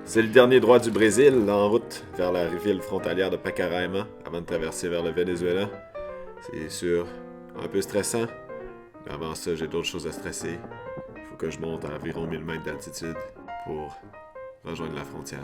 C'est le dernier droit du Brésil, en route vers la ville frontalière de Pacaraima, avant de traverser vers le Venezuela. C'est sûr, un peu stressant, mais avant ça, j'ai d'autres choses à stresser. Il faut que je monte à environ 1000 mètres d'altitude pour rejoindre la frontière.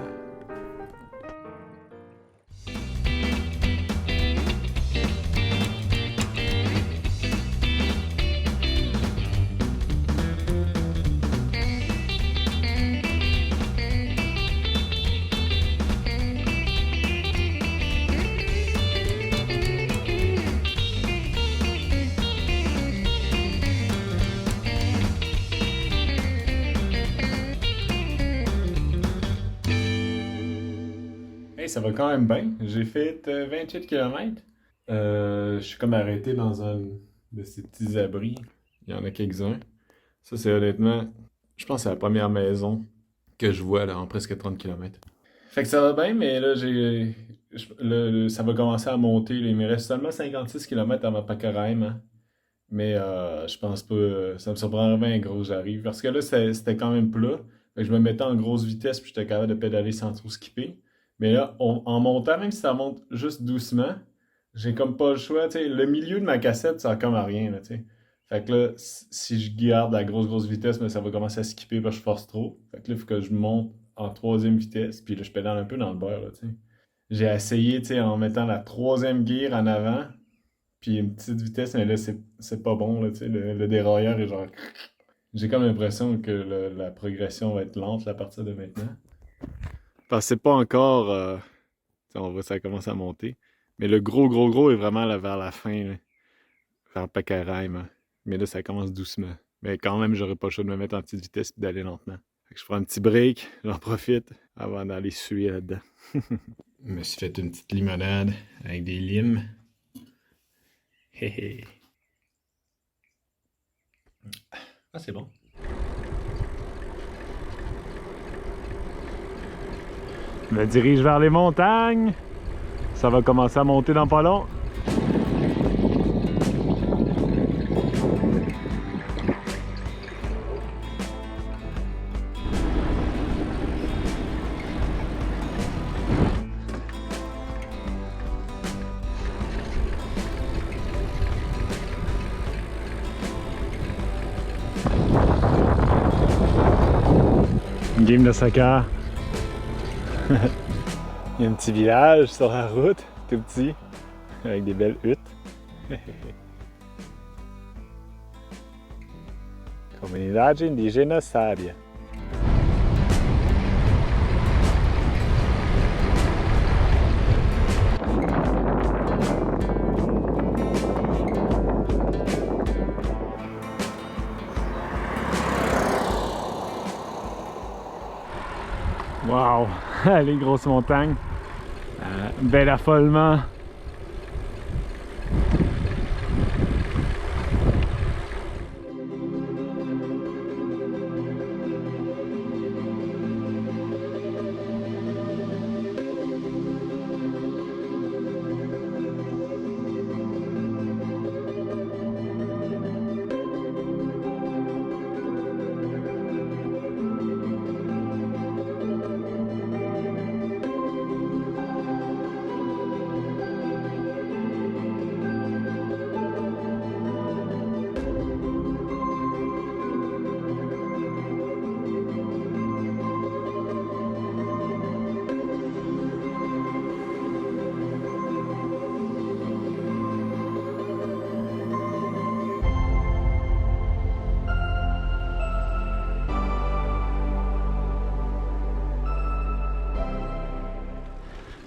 Hey, ça va quand même bien. J'ai fait 28 km. Je suis comme arrêté dans un de ces petits abris. Il y en a quelques-uns. Ça, c'est honnêtement, je pense que c'est la première maison que je vois là, en presque 30 km. Fait que ça va bien, mais là, ça va commencer à monter. Là. Il me reste seulement 56 km à ma Pacaraim, hein. Mais je pense pas. Ça me surprendrait bien gros, j'arrive. Parce que là, c'était quand même plat. Fait que je me mettais en grosse vitesse puis j'étais capable de pédaler sans trop skipper. Mais là, en montant, même si ça monte juste doucement, j'ai comme pas le choix. Tu sais, le milieu de ma cassette, ça a comme à rien, là, tu sais. Fait que là, si je garde la grosse vitesse, mais ça va commencer à skipper parce que je force trop. Fait que là, il faut que je monte en troisième vitesse. Puis là, je pédale un peu dans le beurre, là, tu sais. J'ai essayé, tu sais, en mettant la troisième gear en avant, puis une petite vitesse, mais là, c'est pas bon, là, tu sais, le dérailleur est genre... J'ai comme l'impression que la progression va être lente là, à partir de maintenant. Parce que c'est pas encore... on voit ça commence à monter. Mais le gros est vraiment là, vers la fin, là, vers Pacaraim. Mais là, ça commence doucement. Mais quand même, j'aurais pas le choix de me mettre en petite vitesse et d'aller lentement. Fait que je prends un petit break, j'en profite avant d'aller suer là-dedans. Je me suis fait une petite limonade avec des limes. Hé hé. Ah, c'est bon. Je me dirige vers les montagnes. Ça va commencer à monter dans pas long. Une game de soccer. Il y a un petit village sur la route, tout petit, avec des belles huttes. Comunidade Indígena Sábia. Wow! Les grosses montagnes. Bel affolement.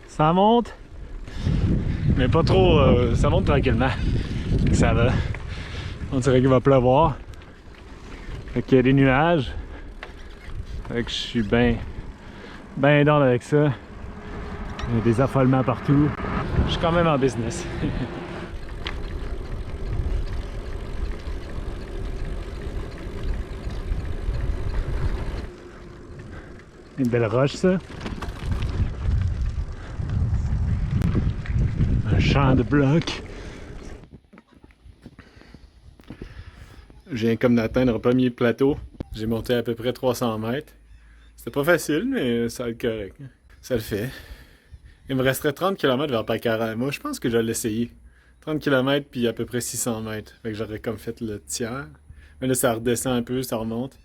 Ça monte, mais pas trop, ça monte tranquillement. Ça va. On dirait qu'il va pleuvoir. Fait qu'il y a des nuages. Fait que je suis bien down avec ça. Il y a des affolements partout. Je suis quand même en business. Une belle roche, ça. Un champ de blocs. Je viens comme d'atteindre le premier plateau. J'ai monté à peu près 300 mètres. C'était pas facile, mais ça va être correct. Ça le fait. Il me resterait 30 km vers Pacarama. Je pense que je vais l'essayer. 30 km puis à peu près 600 mètres. Fait que j'aurais comme fait le tiers. Mais là, ça redescend un peu, ça remonte.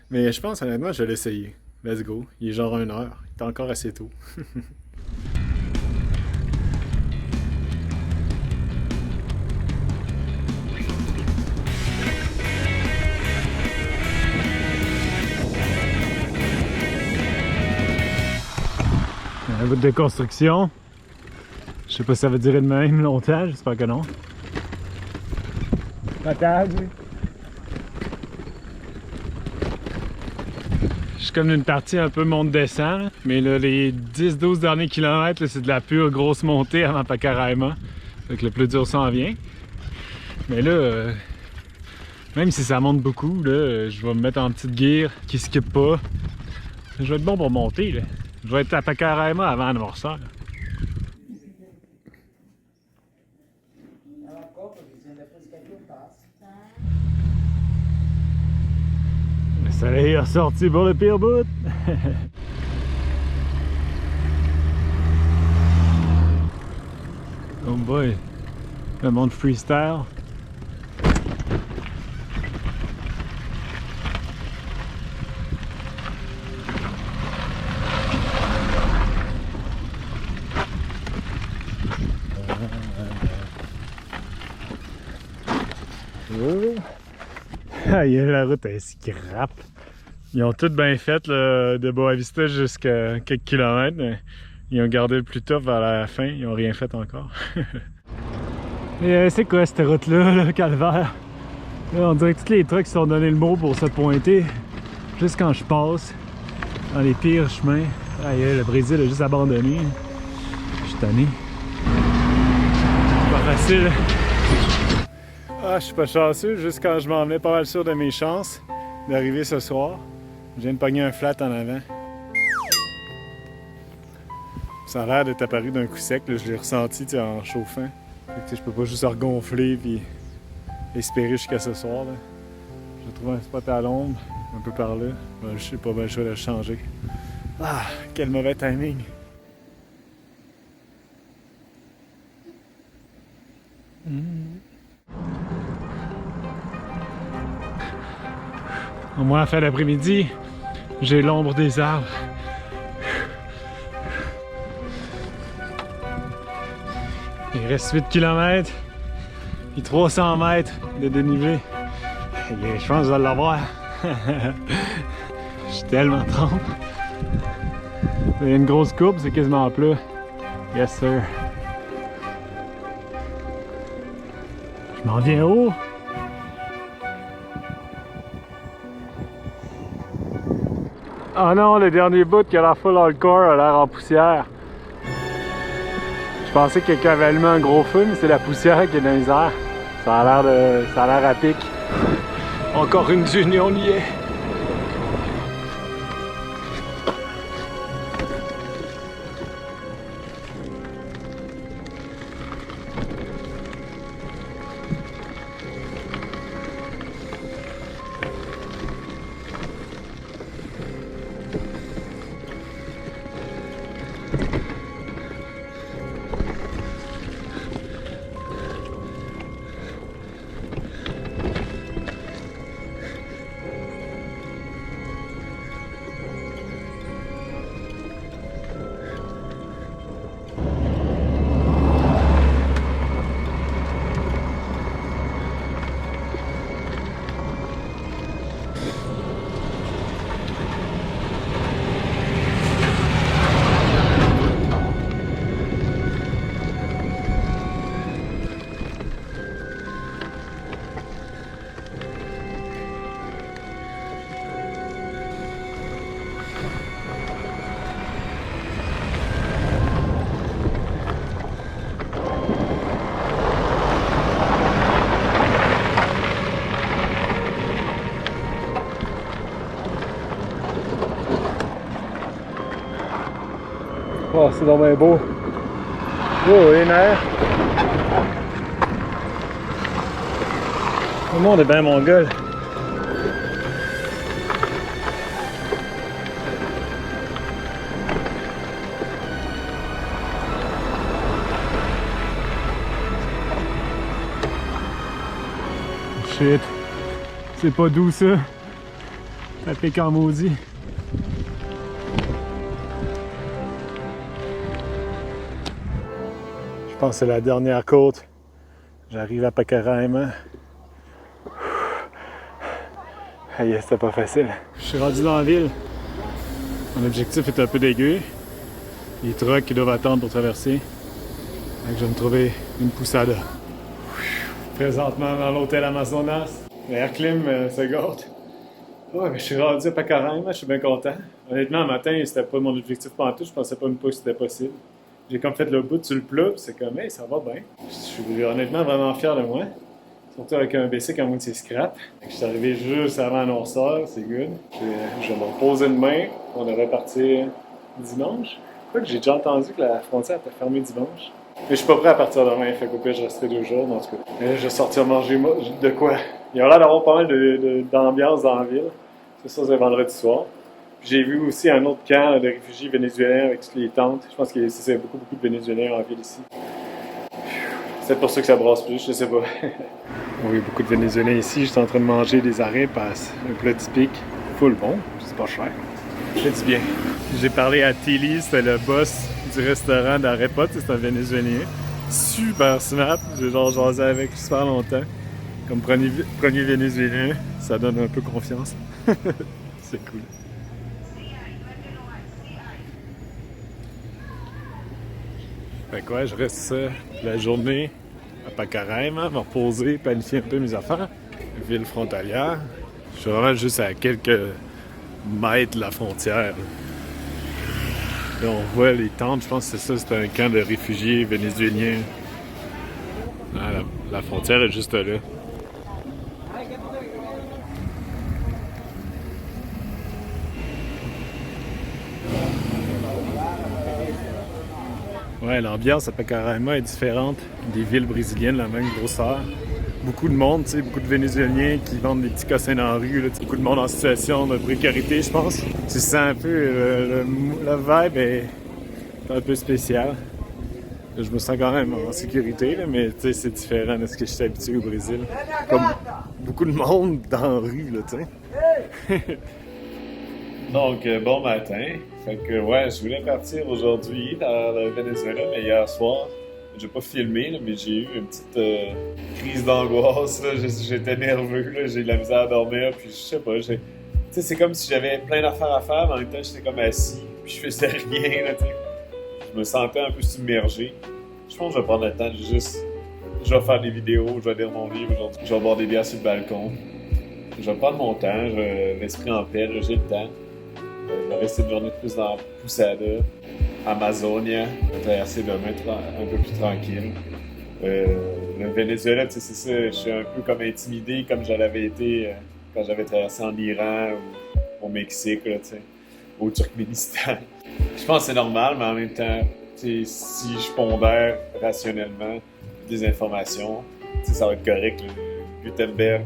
Mais je pense honnêtement, je vais l'essayer. Let's go. Il est genre 1 heure. Il est encore assez tôt. Un bout de construction. Je sais pas si ça va durer de même longtemps, j'espère que non. Patate. Je suis comme une partie un peu monte-descend, mais là, les 10-12 derniers kilomètres, c'est de la pure grosse montée avant Pacaraima. Fait que le plus dur s'en vient. Mais là, même si ça monte beaucoup, là, je vais me mettre en petite gear qui skip pas. Je vais être bon pour monter, là. Je vais être à Pacaraima avant l'amorceur. Le soleil est ressorti pour le pire bout. Oh boy, le monde freestyle. Aïe, la route est scrap. Ils ont tout bien fait là, de Boavista jusqu'à quelques kilomètres. Mais ils ont gardé le plus tough vers la fin. Ils n'ont rien fait encore. Et c'est quoi cette route-là, calvaire? Là, on dirait que tous les trucks se sont donné le mot pour se pointer. Juste quand je passe dans les pires chemins. Aïe, le Brésil a juste abandonné. Je suis tanné. C'est pas facile. Ah, je suis pas chanceux, juste quand je m'en venais pas mal sûr de mes chances d'arriver ce soir. Je viens de pogner un flat en avant. Ça a l'air d'être apparu d'un coup sec, là, je l'ai ressenti en chauffant. Fait que, je peux pas juste regonfler et espérer jusqu'à ce soir. Là. J'ai trouvé un spot à l'ombre, un peu par là. Ben, je sais pas, ben, je vais le changer. Ah, quel mauvais timing! Au moins, à la fin d'après-midi, j'ai l'ombre des arbres. Il reste 8 km et 300 mètres de dénivelé. Je pense que je vais l'avoir. Je suis tellement trempe. Il y a une grosse courbe, c'est quasiment plat. Yes, sir. Je m'en viens haut. Oh non, le dernier bout qui a l'air full hardcore a l'air en poussière. Je pensais que quelqu'un avait allumé un gros feu, mais c'est la poussière qui est dans les airs. Ça a l'air à pic. Encore une dune et on y est. Oh, c'est donc bien beau. Oh, les nerfs. Le monde est bien mongol. Shit. C'est pas doux ça. Ça pique en maudit. Je pense que c'est la dernière côte. J'arrive à Pacaraima. Aïe, c'était pas facile. Je suis rendu dans la ville. Mon objectif est un peu dégueu. Les trucks qui doivent attendre pour traverser. Donc je vais me trouver une poussada. Présentement dans l'hôtel Amazonas. L'air clim se gâte. Ouais, mais je suis rendu à Pacaraima, je suis bien content. Honnêtement, le matin, c'était pas mon objectif pantoute. Je pensais pas même pas que c'était possible. J'ai comme fait le bout sur le plat, c'est comme, hey, ça va bien. Je suis honnêtement vraiment fier de moi. Surtout avec un BC comme c'est scrap. Je suis arrivé juste avant la noirceur, c'est good. Je vais me reposer demain. On devrait partir dimanche. Quoi que j'ai déjà entendu que la frontière était fermée dimanche. Mais je suis pas prêt à partir demain, fait qu'au pire je resterai 2 jours, en tout cas. Mais je vais sortir manger de quoi? Il y a l'air d'avoir pas mal d'ambiance dans la ville. C'est ça, c'est vendredi soir. J'ai vu aussi un autre camp de réfugiés vénézuéliens avec toutes les tentes. Je pense qu'il y a beaucoup de Vénézuéliens en ville ici. C'est pour ça que ça brasse plus, je sais pas. Oui, beaucoup de Vénézuéliens ici. Je suis en train de manger des arepas, un plat typique. Full bon, c'est pas cher. Ça fait du bien. J'ai parlé à Tilly, c'était le boss du restaurant d'arepas, c'est un Vénézuélien. Super smart, j'ai genre jasé avec super longtemps. Comme premier Vénézuélien, ça donne un peu confiance. C'est cool. Fait que ouais, je reste la journée à Pacaraima, me reposer, planifier un peu mes affaires. Ville frontalière. Je suis vraiment juste à quelques mètres de la frontière. Là, on voit les tentes, je pense que c'est ça, c'est un camp de réfugiés vénézuéliens. Ah, la frontière est juste là. Ouais, l'ambiance à Pacaraima est différente des villes brésiliennes de la même grosseur. Beaucoup de monde, tu sais, beaucoup de Vénézuéliens qui vendent des petits cossins dans la rue, là, beaucoup de monde en situation de précarité, je pense. Tu sens un peu, le vibe est un peu spécial. Je me sens quand même en sécurité, là, mais tu sais, c'est différent de ce que je suis habitué au Brésil. Comme beaucoup de monde dans la rue, là, tu sais. Donc, bon matin. Fait que, ouais, je voulais partir aujourd'hui dans le Venezuela, mais hier soir, j'ai pas filmé, là, mais j'ai eu une petite crise d'angoisse, là. J'étais nerveux, là, j'ai de la misère à dormir, puis je sais pas, tu sais, c'est comme si j'avais plein d'affaires à faire, mais en même temps, j'étais comme assis, puis je faisais rien, là, tu sais. Je me sentais un peu submergé. Je pense que je vais prendre le temps de juste... Je vais faire des vidéos, je vais lire mon livre aujourd'hui, je vais boire des bières sur le balcon. Je vais prendre mon temps, l'esprit en paix, là, j'ai le temps. Je vais rester une journée de plus dans Poussada, Amazonia, traverser demain un peu plus tranquille. Le Venezuela, tu sais, c'est ça, je suis un peu comme intimidé comme je l'avais été quand j'avais traversé en Iran ou au Mexique, là, tu sais, au Turkménistan. Je pense que c'est normal, mais en même temps, tu sais, si je pondère rationnellement des informations, tu sais, ça va être correct, là. Gutenberg,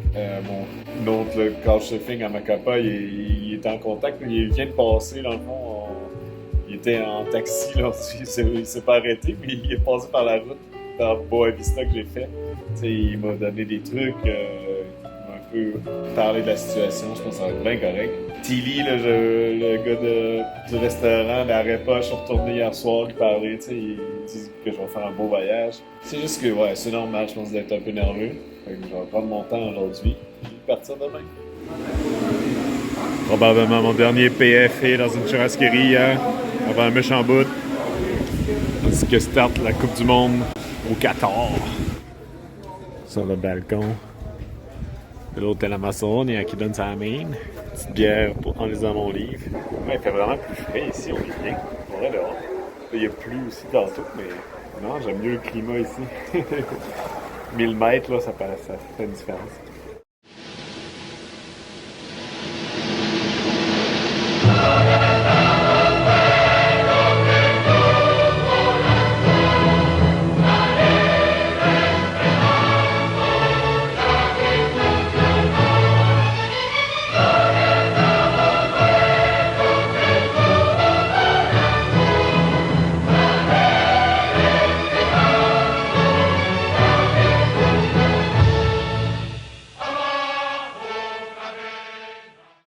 mon autre couchsurfing à Macapa, il était en contact, il vient de passer, dans le fond, il était en taxi, là, il s'est pas arrêté, mais il est passé par la route dans Boa Vista que j'ai fait. T'sais, il m'a donné des trucs, il m'a un peu parlé de la situation, je pense que ça va être bien correct. Tilly, là, le gars du restaurant d'Arepa, je suis retourné hier soir, il parlait, il dit que je vais faire un beau voyage. C'est juste que, ouais, c'est normal, je pense, d'être un peu nerveux. Fait que je vais prendre mon temps aujourd'hui, je vais partir demain. Probablement mon dernier PFA dans une churrasquerie hier, avant un méchant bout. Tandis que start la Coupe du Monde au Qatar. Sur le balcon de l'hôtel Amazonia qui donne sa main. Petite bière en lisant mon livre. Ouais, il fait vraiment plus frais ici, on est bien. On est dehors. Il y a plu aussi tantôt, mais non, j'aime mieux le climat ici. 1000 mètres, là, ça fait une différence.